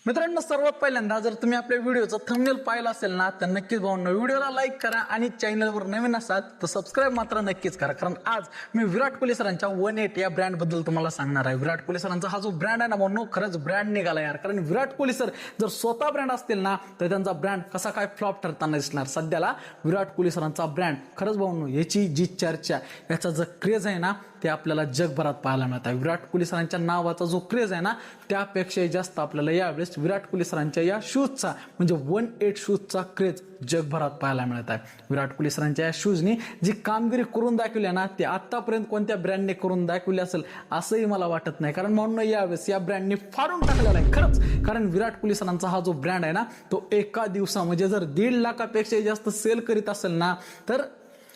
मित्रांनो, सर्वात पहिल्यांदा जर तुम्ही आपल्या व्हिडिओचा थंबनेल पाहिला असेल ना, तर नक्कीच भावांनो व्हिडिओला लाईक करा आणि चॅनलवर नवीन असाल तर सबस्क्राईब मात्र नक्कीच करा. कारण आज मी विराट कोहली सरांच्या 18 या ब्रँड बद्दल तुम्हाला सांगणार आहे. विराट कोहली सरांचा हा जो ब्रँड आहे ना भावांनो, खरंच ब्रँड निघाला यार. कारण विराट कोहली सर जर स्वतः ब्रँड असतील ना, तर त्यांचा ब्रँड कसा काय फ्लॉप ठरताना दिसणार. सध्याला विराट कोहली सरांचा ब्रँड खरंच भावांनो, याची जी चर्चा, याचा जो क्रेज आहे ना, ते आपल्याला जगभरात पाहायला मिळत आहे. विराट कोहली सरांच्या नावाचा जो क्रेज आहे ना, त्यापेक्षाही जास्त आपल्याला यावेळेस विराट कोहली सरांच्या या शूजचा म्हणजे 18 शूजचा क्रेज जगभरात पाहायला मिळत आहे. विराट कोहली सरांच्या या शूजनी जी कामगिरी करून दाखवली ना, ते आतापर्यंत कोणत्या ब्रँडने करून दाखवली असेल असंही मला वाटत नाही. कारण म्हणून यावेळेस या ब्रँडने फाडून टाकलेला आहे खरंच. कारण विराट कोहली सरांचा हा जो ब्रँड आहे ना, तो एका दिवसा म्हणजे जर 1.5 लाखापेक्षा जास्त सेल करीत असेल ना, तर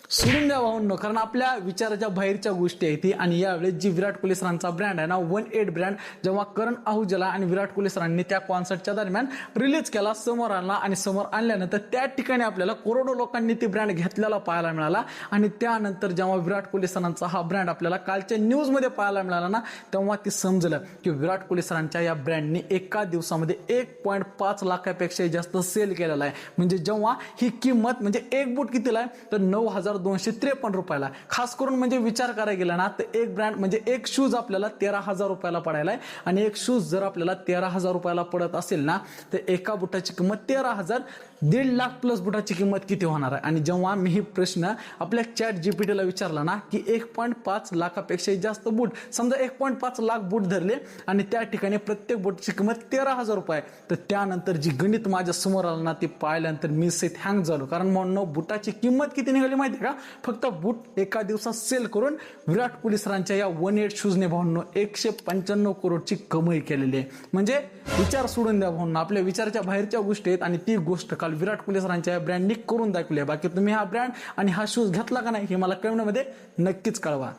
सोडून द्या भाऊंनो. कारण आपल्या विचाराच्या बाहेरच्या गोष्टी आहेत ती. आणि यावेळेस जी विराट कोहली सरांचा ब्रँड आहे ना, 18 ब्रँड, जेव्हा करण आहुजाला आणि विराट कोहली सरांनी त्या कॉन्सर्टच्या दरम्यान रिलीज केला, समोर आणला आणि समोर आणल्यानंतर त्या ठिकाणी आपल्याला करोडो लोकांनी ती ब्रँड घेतलेला पाहायला मिळाला. आणि त्यानंतर जेव्हा विराट कोहली सरांचा हा ब्रँड आपल्याला कालच्या न्यूजमध्ये पाहायला मिळाला ना, तेव्हा ती समजलं की विराट कोहली सरांच्या या ब्रँडने एका दिवसामध्ये 1.5 लाखापेक्षा जास्त सेल केलेला आहे. म्हणजे जेव्हा ही किंमत म्हणजे एक बूट कितीला आहे, तर 9,253 रुपयाला. खास करून म्हणजे विचार करायला गेला ना, तर एक ब्रँड म्हणजे एक शूज आपल्याला 13,000 रुपयाला पडायला आहे. आणि एक शूज जर आपल्याला 13,000 रुपयाला पडत असेल ना, तर एका बुटाची किंमत 13,000, 1.5 लाख प्लस बुटाची किंमत किती होणार आहे. आणि जेव्हा मी ही प्रश्न आपल्या चॅट जीपीटीला विचारला ना, की 1.5 लाखापेक्षा जास्त बूट, समजा 1.5 लाख बूट धरले आणि त्या ठिकाणी प्रत्येक बूटची किंमत 13,000 रुपये, तर त्यानंतर जी गणित माझ्या समोर आलं ना, ते पाहिल्यानंतर मी सेट हँग झालो. कारण म्हणून बुटाची किंमत किती निघाली माहिती का? फक्त बूट एका दिवसात सेल करून विराट कोहली सरांच्या या 18 शूजने भावनो 195 करोडची कमाई केलेली आहे. म्हणजे विचार सोडून द्या भावनो, आपल्या विचाराच्या बाहेरच्या गोष्टी आहेत. आणि ती गोष्ट काल विराट कोहली सरांच्या या ब्रँडनी करून दाखवली आहे. बाकी तुम्ही हा ब्रँड आणि हा शूज घेतला का नाही हे मला कमेंटमध्ये नक्कीच कळवा.